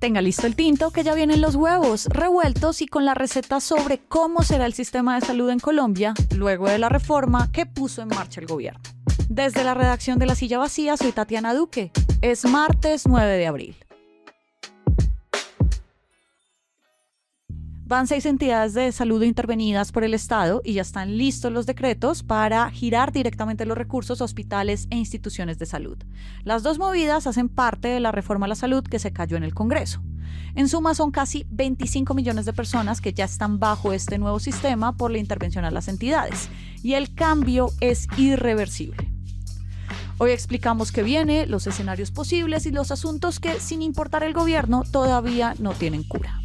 Tenga listo el tinto, que ya vienen los huevos revueltos y con la receta sobre cómo será el sistema de salud en Colombia luego de la reforma que puso en marcha el gobierno. Desde la redacción de La Silla Vacía, soy Tatiana Duque. Es martes 9 de abril. Van 6 entidades de salud intervenidas por el Estado y ya están listos los decretos para girar directamente los recursos a hospitales e instituciones de salud. Las dos movidas hacen parte de la reforma a la salud que se cayó en el Congreso. En suma, son casi 25 millones de personas que ya están bajo este nuevo sistema por la intervención a las entidades. Y el cambio es irreversible. Hoy explicamos qué viene, los escenarios posibles y los asuntos que, sin importar el gobierno, todavía no tienen cura.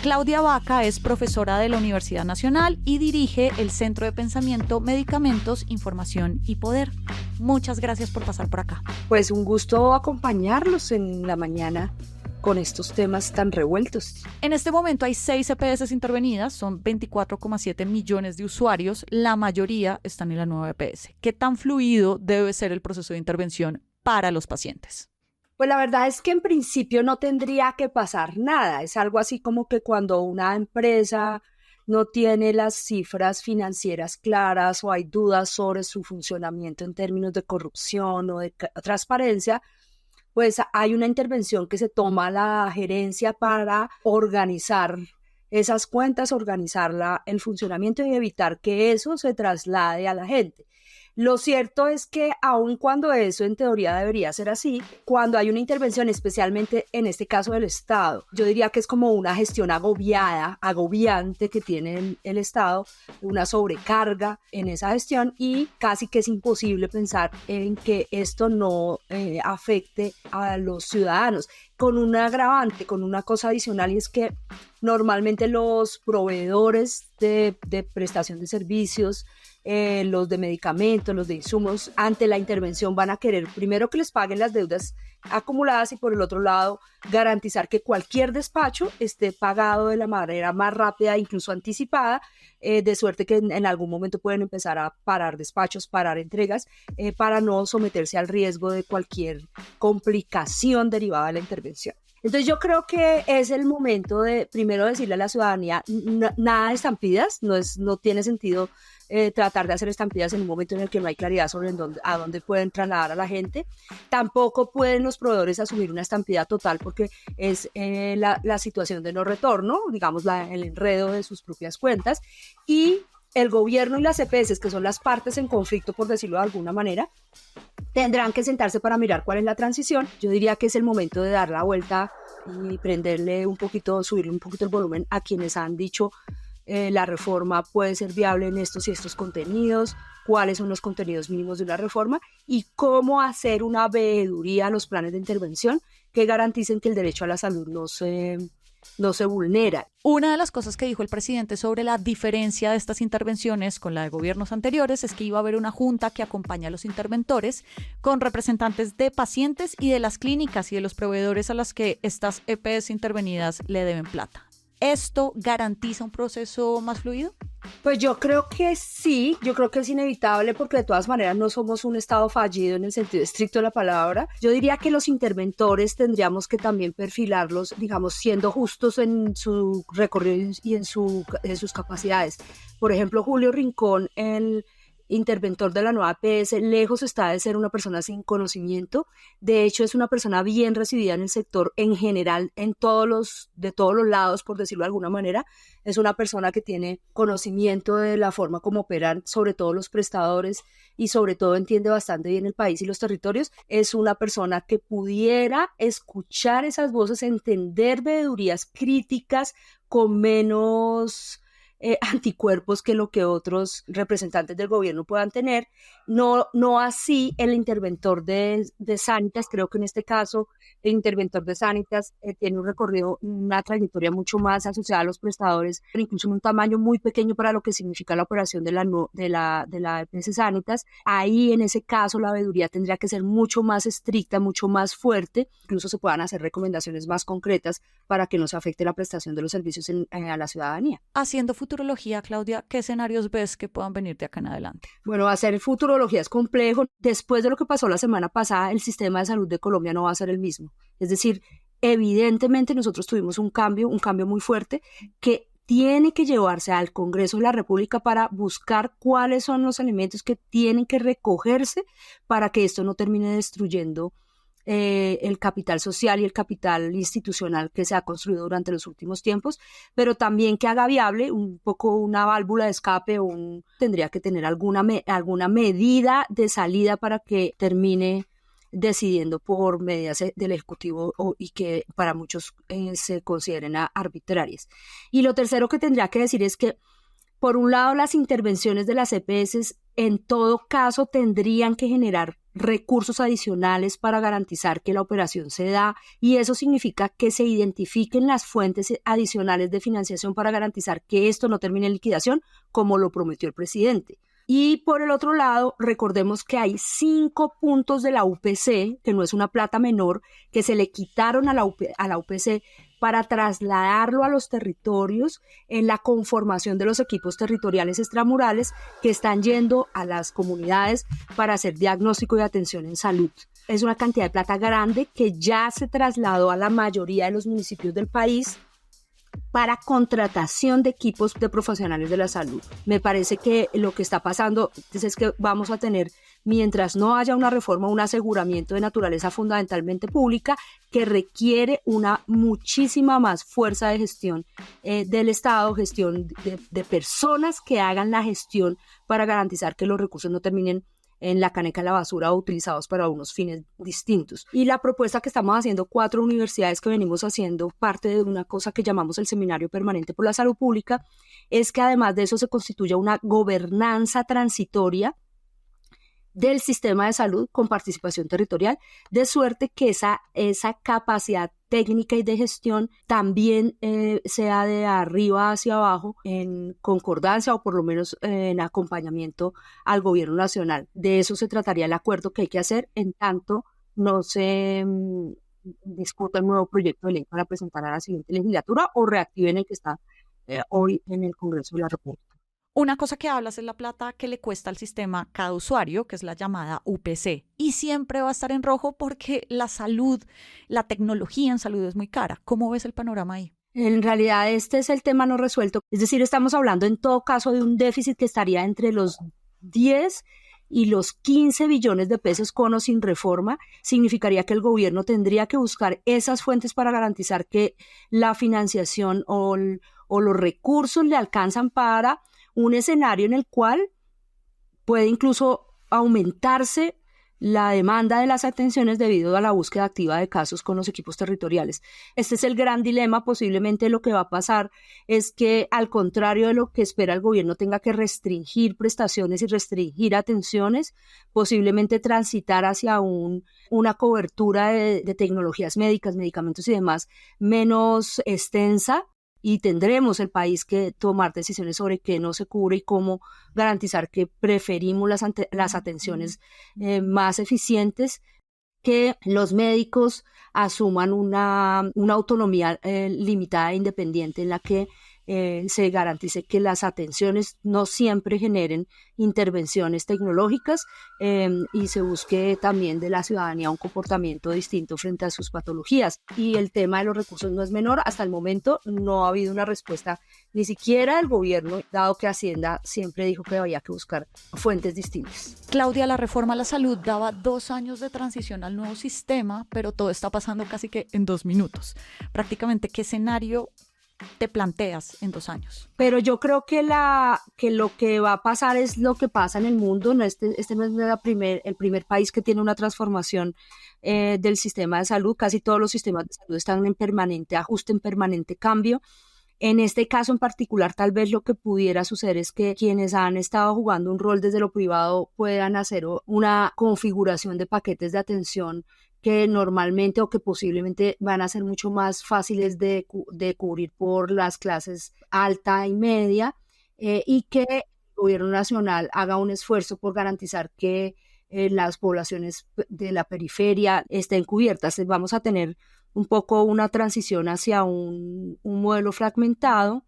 Claudia Vaca es profesora de la Universidad Nacional y dirige el Centro de Pensamiento, Medicamentos, Información y Poder. Muchas gracias por pasar por acá. Pues un gusto acompañarlos en la mañana con estos temas tan revueltos. En este momento hay 6 EPS intervenidas, son 24,7 millones de usuarios, la mayoría están en la nueva EPS. ¿Qué tan fluido debe ser el proceso de intervención para los pacientes? Pues la verdad es que en principio no tendría que pasar nada. Es algo así como que cuando una empresa no tiene las cifras financieras claras o hay dudas sobre su funcionamiento en términos de corrupción o de transparencia, pues hay una intervención que se toma la gerencia para organizar esas cuentas, organizar el funcionamiento y evitar que eso se traslade a la gente. Lo cierto es que aun cuando eso en teoría debería ser así, cuando hay una intervención, especialmente en este caso del Estado, yo diría que es como una gestión agobiante que tiene el Estado, una sobrecarga en esa gestión y casi que es imposible pensar en que esto no afecte a los ciudadanos. Con un agravante, con una cosa adicional, y es que normalmente los proveedores de prestación de servicios, los de medicamentos, los de insumos, ante la intervención van a querer primero que les paguen las deudas acumuladas y por el otro lado garantizar que cualquier despacho esté pagado de la manera más rápida, incluso anticipada, de suerte que en algún momento pueden empezar a parar despachos, parar entregas, para no someterse al riesgo de cualquier complicación derivada de la intervención. Entonces yo creo que es el momento de primero decirle a la ciudadanía nada de estampidas, no tiene sentido tratar de hacer estampidas en un momento en el que no hay claridad sobre a dónde pueden trasladar a la gente. Tampoco pueden los proveedores asumir una estampida total porque es la situación de no retorno, digamos el enredo de sus propias cuentas, y el gobierno y las EPS, que son las partes en conflicto, por decirlo de alguna manera, tendrán que sentarse para mirar cuál es la transición. Yo diría que es el momento de dar la vuelta y subirle un poquito el volumen a quienes han dicho la reforma puede ser viable en estos y estos contenidos, cuáles son los contenidos mínimos de una reforma y cómo hacer una veeduría a los planes de intervención que garanticen que el derecho a la salud no se vulnera. Una de las cosas que dijo el presidente sobre la diferencia de estas intervenciones con la de gobiernos anteriores es que iba a haber una junta que acompaña a los interventores con representantes de pacientes y de las clínicas y de los proveedores a las que estas EPS intervenidas le deben plata. ¿Esto garantiza un proceso más fluido? Pues yo creo que sí, yo creo que es inevitable porque de todas maneras no somos un Estado fallido en el sentido estricto de la palabra. Yo diría que los interventores tendríamos que también perfilarlos, digamos, siendo justos en su recorrido y en sus capacidades. Por ejemplo, Julio Rincón, el interventor de la nueva EPS, lejos está de ser una persona sin conocimiento. De hecho, es una persona bien recibida en el sector en general, de todos los lados, por decirlo de alguna manera. Es una persona que tiene conocimiento de la forma como operan, sobre todo los prestadores, y sobre todo entiende bastante bien el país y los territorios. Es una persona que pudiera escuchar esas voces, entender veedurías críticas con menos anticuerpos que lo que otros representantes del gobierno puedan tener, no así el interventor de Sanitas. Creo que en este caso el interventor de Sanitas tiene un recorrido, una trayectoria mucho más asociada a los prestadores, pero incluso en un tamaño muy pequeño para lo que significa la operación de la EPS Sanitas. Ahí en ese caso la veeduría tendría que ser mucho más estricta, mucho más fuerte, incluso se puedan hacer recomendaciones más concretas para que no se afecte la prestación de los servicios a la ciudadanía. Haciendo futurología, Claudia, ¿qué escenarios ves que puedan venir de acá en adelante? Bueno, hacer futurología es complejo. Después de lo que pasó la semana pasada, el sistema de salud de Colombia no va a ser el mismo. Es decir, evidentemente nosotros tuvimos un cambio muy fuerte que tiene que llevarse al Congreso de la República para buscar cuáles son los elementos que tienen que recogerse para que esto no termine destruyendo el capital social y el capital institucional que se ha construido durante los últimos tiempos, pero también que haga viable un poco una válvula de escape tendría que tener alguna medida de salida para que termine decidiendo por medidas del Ejecutivo y que para muchos se consideren arbitrarias. Y lo tercero que tendría que decir es que, por un lado, las intervenciones de las EPS en todo caso tendrían que generar recursos adicionales para garantizar que la operación se da, y eso significa que se identifiquen las fuentes adicionales de financiación para garantizar que esto no termine en liquidación, como lo prometió el presidente. Y por el otro lado, recordemos que hay 5 puntos de la UPC, que no es una plata menor, que se le quitaron a la UPC para trasladarlo a los territorios en la conformación de los equipos territoriales extramurales que están yendo a las comunidades para hacer diagnóstico y atención en salud. Es una cantidad de plata grande que ya se trasladó a la mayoría de los municipios del país para contratación de equipos de profesionales de la salud. Me parece que lo que está pasando es que vamos a tener, mientras no haya una reforma, un aseguramiento de naturaleza fundamentalmente pública que requiere una muchísima más fuerza de gestión del Estado, gestión de personas que hagan la gestión para garantizar que los recursos no terminen en la caneca de la basura o utilizados para unos fines distintos. Y la propuesta que estamos haciendo 4 universidades que venimos haciendo parte de una cosa que llamamos el Seminario Permanente por la Salud Pública es que además de eso se constituya una gobernanza transitoria del sistema de salud con participación territorial, de suerte que esa capacidad técnica y de gestión también sea de arriba hacia abajo en concordancia o por lo menos en acompañamiento al gobierno nacional. De eso se trataría el acuerdo que hay que hacer en tanto no se discuta el nuevo proyecto de ley para presentar a la siguiente legislatura o reactiven el que está hoy en el Congreso de la República. Una cosa que hablas es la plata que le cuesta al sistema cada usuario, que es la llamada UPC. Y siempre va a estar en rojo porque la salud, la tecnología en salud es muy cara. ¿Cómo ves el panorama ahí? En realidad este es el tema no resuelto. Es decir, estamos hablando en todo caso de un déficit que estaría entre los 10 y los 15 billones de pesos con o sin reforma. Significaría que el gobierno tendría que buscar esas fuentes para garantizar que la financiación o los recursos le alcanzan para un escenario en el cual puede incluso aumentarse la demanda de las atenciones debido a la búsqueda activa de casos con los equipos territoriales. Este es el gran dilema. Posiblemente lo que va a pasar es que, al contrario de lo que espera el gobierno, tenga que restringir prestaciones y restringir atenciones, posiblemente transitar hacia una cobertura de tecnologías médicas, medicamentos y demás menos extensa, y tendremos el país que tomar decisiones sobre qué no se cubre y cómo garantizar que preferimos las atenciones más eficientes, que los médicos asuman una autonomía limitada e independiente en la que se garantice que las atenciones no siempre generen intervenciones tecnológicas y se busque también de la ciudadanía un comportamiento distinto frente a sus patologías. Y el tema de los recursos no es menor. Hasta el momento no ha habido una respuesta ni siquiera del gobierno, dado que Hacienda siempre dijo que había que buscar fuentes distintas. Claudia, la reforma a la salud daba 2 años de transición al nuevo sistema, pero todo está pasando casi que en 2 minutos. Prácticamente, ¿qué escenario te planteas en 2 años? Pero yo creo que lo que va a pasar es lo que pasa en el mundo. No, este no es el primer país que tiene una transformación del sistema de salud. Casi todos los sistemas de salud están en permanente ajuste, en permanente cambio. En este caso en particular, tal vez lo que pudiera suceder es que quienes han estado jugando un rol desde lo privado puedan hacer una configuración de paquetes de atención que normalmente o que posiblemente van a ser mucho más fáciles de cubrir por las clases alta y media, y que el gobierno nacional haga un esfuerzo por garantizar que las poblaciones de la periferia estén cubiertas. Vamos a tener un poco una transición hacia un modelo fragmentado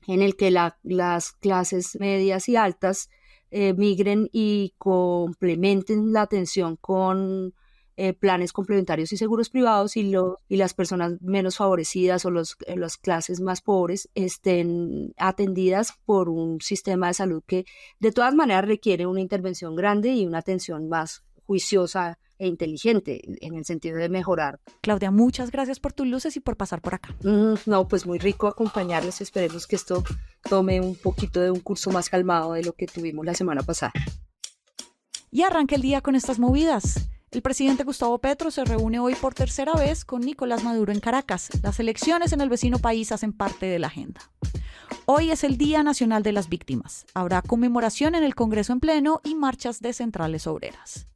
en el que las clases medias y altas migren y complementen la atención con planes complementarios y seguros privados y las personas menos favorecidas o las clases más pobres estén atendidas por un sistema de salud que de todas maneras requiere una intervención grande y una atención más juiciosa e inteligente en el sentido de mejorar. Claudia, muchas gracias por tus luces y por pasar por acá. No, pues muy rico acompañarles. Esperemos que esto tome un poquito de un curso más calmado de lo que tuvimos la semana pasada. Y arranca el día con estas movidas. El presidente Gustavo Petro se reúne hoy por tercera vez con Nicolás Maduro en Caracas. Las elecciones en el vecino país hacen parte de la agenda. Hoy es el Día Nacional de las Víctimas. Habrá conmemoración en el Congreso en pleno y marchas de centrales obreras.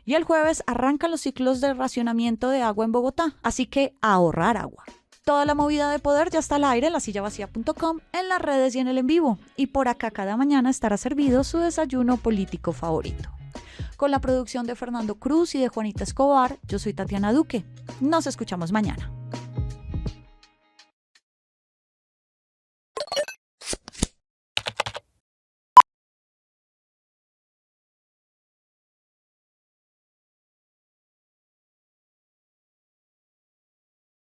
Y el jueves arrancan los ciclos de racionamiento de agua en Bogotá, así que a ahorrar agua. Toda la movida de poder ya está al aire en lasillavacía.com, en las redes y en el en vivo. Y por acá cada mañana estará servido su desayuno político favorito. Con la producción de Fernando Cruz y de Juanita Escobar, yo soy Tatiana Duque. Nos escuchamos mañana.